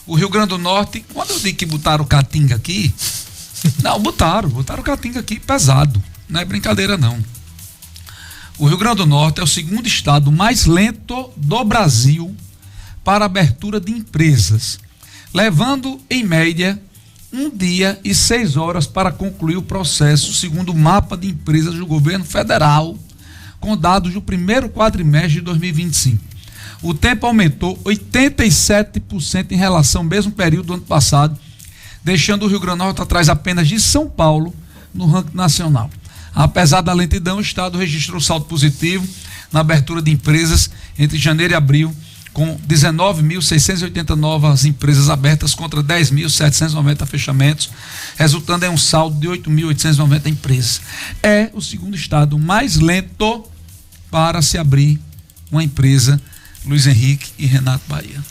O Rio Grande do Norte, quando eu digo que botaram Caatinga aqui, não, botaram Caatinga aqui pesado, não é brincadeira não. O Rio Grande do Norte é o segundo estado mais lento do Brasil para abertura de empresas, levando em média 1 dia e 6 horas para concluir o processo, segundo o mapa de empresas do governo federal, com dados do primeiro quadrimestre de 2025. O tempo aumentou 87% em relação ao mesmo período do ano passado, deixando o Rio Grande do Norte atrás apenas de São Paulo no ranking nacional. Apesar da lentidão, o estado registrou saldo positivo na abertura de empresas entre janeiro e abril, com 19.680 novas empresas abertas contra 10.790 fechamentos, resultando em um saldo de 8.890 empresas. É o segundo estado mais lento para se abrir uma empresa, Luiz Henrique e Renato Bahia.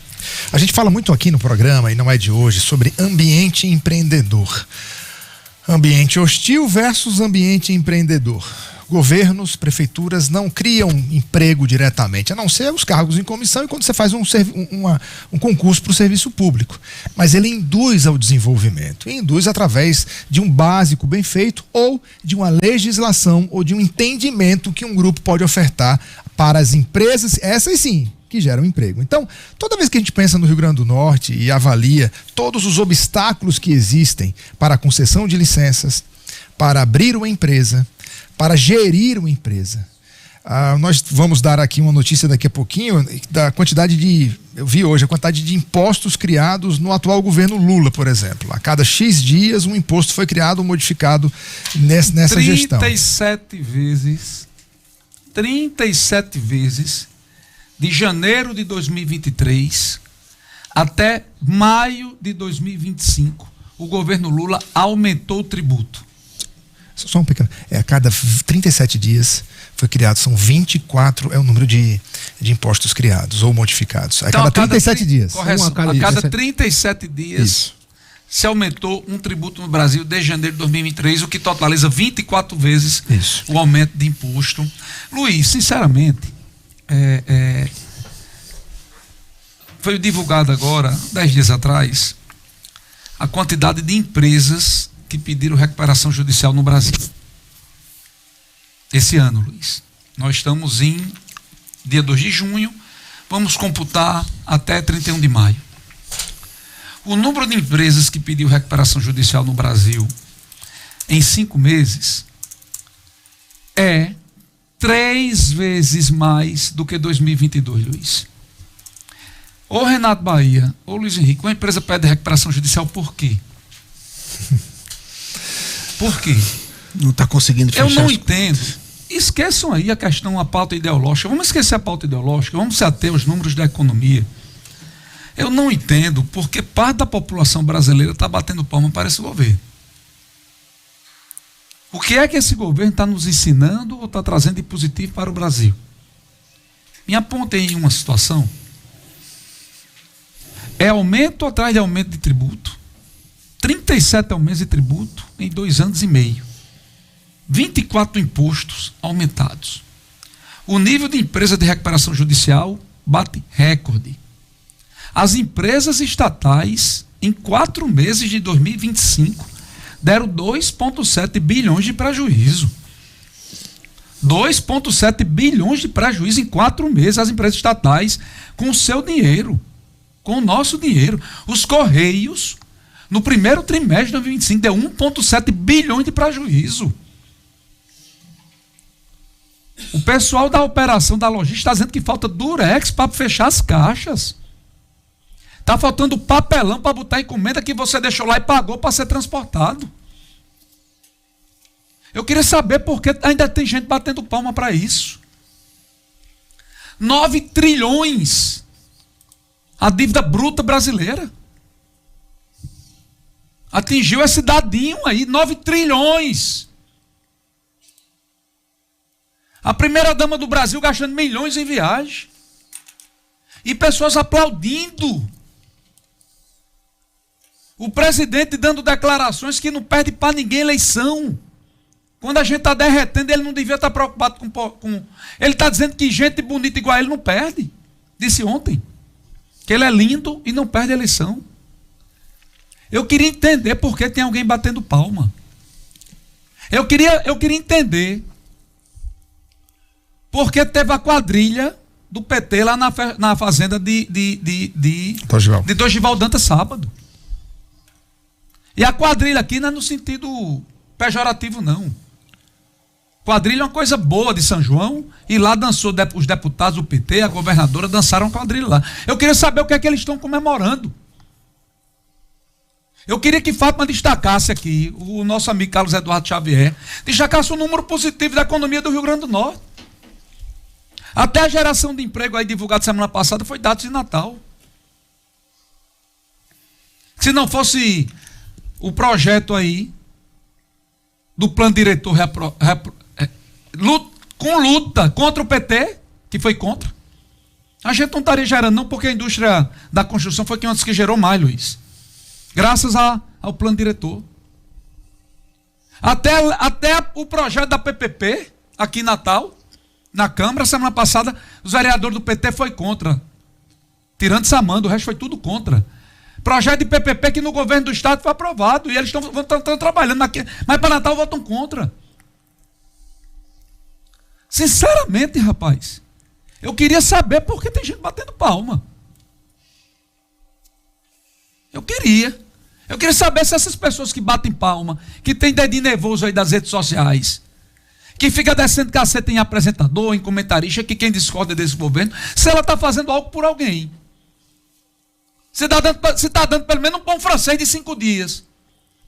A gente fala muito aqui no programa, e não é de hoje, sobre ambiente empreendedor. Ambiente hostil versus ambiente empreendedor. Governos, prefeituras não criam emprego diretamente, a não ser os cargos em comissão e quando você faz um concurso para o serviço público. Mas ele induz ao desenvolvimento, induz através de um básico bem feito ou de uma legislação ou de um entendimento que um grupo pode ofertar para as empresas, essas sim, que geram emprego. Então, toda vez que a gente pensa no Rio Grande do Norte e avalia todos os obstáculos que existem para a concessão de licenças, para abrir uma empresa, para gerir uma empresa. Nós vamos dar aqui uma notícia daqui a pouquinho da quantidade de, eu vi hoje, a quantidade de impostos criados no atual governo Lula, por exemplo. A cada X dias um imposto foi criado ou modificado nessa gestão. 37 vezes, de janeiro de 2023 até maio de 2025, o governo Lula aumentou o tributo. Só um pequeno. A cada 37 dias foi criado, são 24, é o número de impostos criados ou modificados. Então, a cada 37 dias. Correção, a cada 37 dias isso. Se aumentou um tributo no Brasil desde janeiro de 2023, o que totaliza 24 vezes isso. O aumento de imposto. Luiz, sinceramente, foi divulgado agora, 10 dias atrás, a quantidade de empresas que pediram recuperação judicial no Brasil. Esse ano, Luiz. Nós estamos em dia 2 de junho, vamos computar até 31 de maio. O número de empresas que pediu recuperação judicial no Brasil em 5 meses é 3 vezes mais do que 2022, Luiz. Ô Renato Bahia, ô Luiz Henrique, uma empresa pede recuperação judicial por quê? Por quê? Não está conseguindo fechar. Eu não entendo. Esqueçam aí a pauta ideológica. Vamos esquecer a pauta ideológica, vamos se ater aos números da economia. Eu não entendo porque parte da população brasileira está batendo palma para esse governo. O que é que esse governo está nos ensinando ou está trazendo de positivo para o Brasil? Me apontem em uma situação. É aumento atrás de aumento de tributo. 37 aumentos de tributo em 2 anos e meio. 24 impostos aumentados. O nível de empresa de recuperação judicial bate recorde. As empresas estatais, em 4 meses de 2025, deram 2,7 bilhões de prejuízo. 2,7 bilhões de prejuízo em 4 meses, as empresas estatais, com o seu dinheiro, com o nosso dinheiro. Os Correios, no primeiro trimestre de 2025, deu 1,7 bilhões de prejuízo. O pessoal da operação da logística está dizendo que falta durex para fechar as caixas. Está faltando papelão para botar encomenda que você deixou lá e pagou para ser transportado. Eu queria saber por que ainda tem gente batendo palma para isso. 9 trilhões a dívida bruta brasileira. Atingiu esse dadinho aí, 9 trilhões. A primeira-dama do Brasil gastando milhões em viagem. E pessoas aplaudindo. O presidente dando declarações que não perde para ninguém eleição. Quando a gente está derretendo, ele não devia estar preocupado com... Ele está dizendo que gente bonita igual a ele não perde. Disse ontem. Que ele é lindo e não perde a eleição. Eu queria entender por que tem alguém batendo palma. Eu queria entender por que teve a quadrilha do PT lá na fazenda de Dorival Dantas sábado. E a quadrilha aqui não é no sentido pejorativo, não. Quadrilha é uma coisa boa de São João, e lá dançou os deputados do PT, a governadora, dançaram quadrilha lá. Eu queria saber o que é que eles estão comemorando. Eu queria que Fátima destacasse aqui, o nosso amigo Carlos Eduardo Xavier, destacasse o número positivo da economia do Rio Grande do Norte. Até a geração de emprego aí divulgada semana passada foi dados de Natal. Se não fosse o projeto aí do plano diretor com luta contra o PT, que foi contra, a gente não estaria gerando, não, porque a indústria da construção foi quem antes que gerou mais, Luiz. Graças ao plano diretor. Até o projeto da PPP, aqui em Natal, na Câmara, semana passada, os vereadores do PT foi contra. Tirando Samando, o resto foi tudo contra. Projeto de PPP que no governo do estado foi aprovado, e eles estão trabalhando aqui, mas para Natal votam contra. Sinceramente, rapaz, eu queria saber por que tem gente batendo palma. Eu queria saber se essas pessoas que batem palma, que tem dedinho nervoso aí das redes sociais, que fica descendo caceta em apresentador, em comentarista, que quem discorda desse governo, se ela está fazendo algo por alguém. Você está dando pelo menos um pão francês de 5 dias,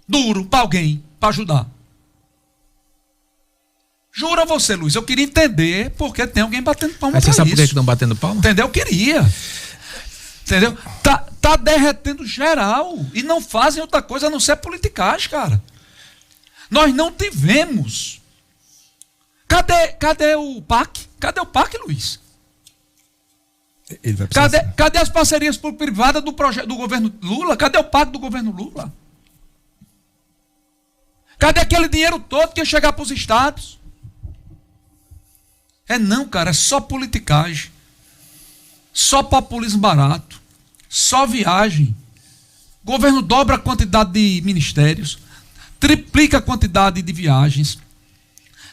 duro, para alguém, para ajudar. Juro a você, Luiz, eu queria entender por que tem alguém batendo palma. Mas você sabe por que estão batendo palma? Entendeu? Eu queria. Entendeu? Tá derretendo geral. E não fazem outra coisa a não ser politicagem, cara. Nós não tivemos. Cadê o PAC? Cadê o PAC, Luiz? Ele vai Cadê as parcerias público-privadas do projeto do governo Lula? Cadê o PAC do governo Lula? Cadê aquele dinheiro todo que ia chegar para os estados? Não, cara, é só politicagem. Só populismo barato. Só viagem. O governo dobra a quantidade de ministérios, triplica a quantidade de viagens,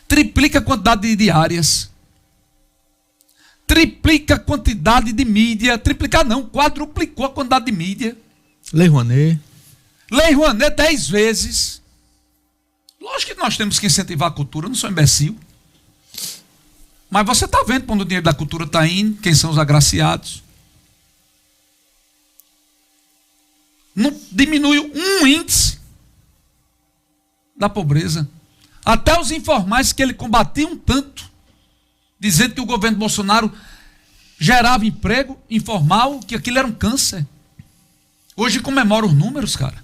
triplica a quantidade de diárias, triplica a quantidade de mídia, quadruplicou a quantidade de mídia. Lei Rouanet 10 vezes. Lógico que nós temos que incentivar a cultura, eu não sou imbecil. Mas você está vendo quando o dinheiro da cultura está indo, quem são os agraciados. Não diminuiu um índice da pobreza. Até os informais que ele combatia um tanto, dizendo que o governo Bolsonaro gerava emprego informal, que aquilo era um câncer. Hoje comemora os números, cara.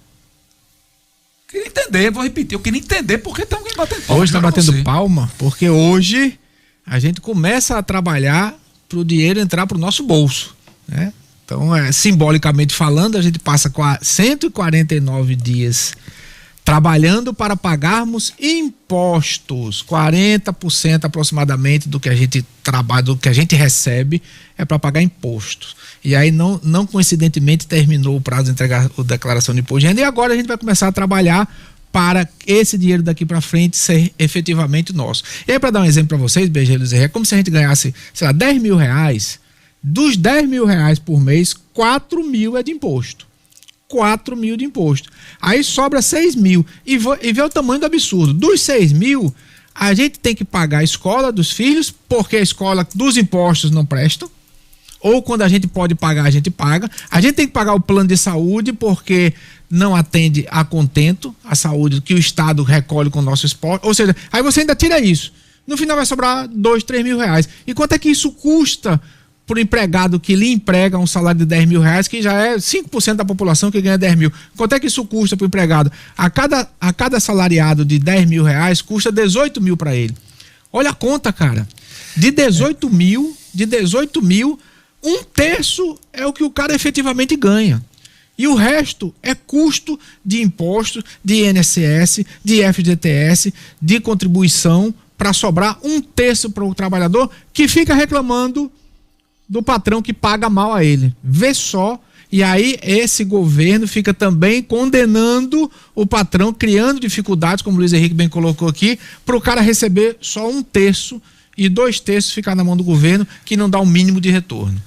Queria entender, vou repetir, eu queria entender por que tem alguém batendo palma. Hoje está batendo palma, porque hoje a gente começa a trabalhar para o dinheiro entrar para o nosso bolso, né? Então, simbolicamente falando, a gente passa 149 dias trabalhando para pagarmos impostos. 40% aproximadamente do que a gente trabalha, do que a gente recebe é para pagar impostos. E aí não coincidentemente terminou o prazo de entregar a declaração de imposto de renda, e agora a gente vai começar a trabalhar para esse dinheiro daqui para frente ser efetivamente nosso. E aí, para dar um exemplo para vocês, BG Luiz Henrique, é como se a gente ganhasse, sei lá, 10 mil reais. Dos 10 mil reais por mês, 4 mil é de imposto. 4 mil de imposto. Aí sobra 6 mil. E vê o tamanho do absurdo. Dos 6 mil, a gente tem que pagar a escola dos filhos, porque a escola dos impostos não prestam. Ou quando a gente pode pagar, a gente paga. A gente tem que pagar o plano de saúde, porque não atende a contento a saúde que o Estado recolhe com o nosso esporte. Ou seja, aí você ainda tira isso. No final vai sobrar 2, 3 mil reais. E quanto é que isso custa por empregado que lhe emprega um salário de 10 mil reais, que já é 5% da população que ganha 10 mil? Quanto é que isso custa para o empregado? A cada salariado de 10 mil reais, custa 18 mil para ele. Olha a conta, cara. De 18 mil, 1/3 é o que o cara efetivamente ganha. E o resto é custo de imposto, de INSS, de FGTS, de contribuição, para sobrar 1/3 para o trabalhador que fica reclamando do patrão que paga mal a ele. Vê só. E aí esse governo fica também condenando o patrão, criando dificuldades, como o Luiz Henrique bem colocou aqui, para o cara receber só 1/3 e 2/3 ficar na mão do governo, que não dá o mínimo de retorno.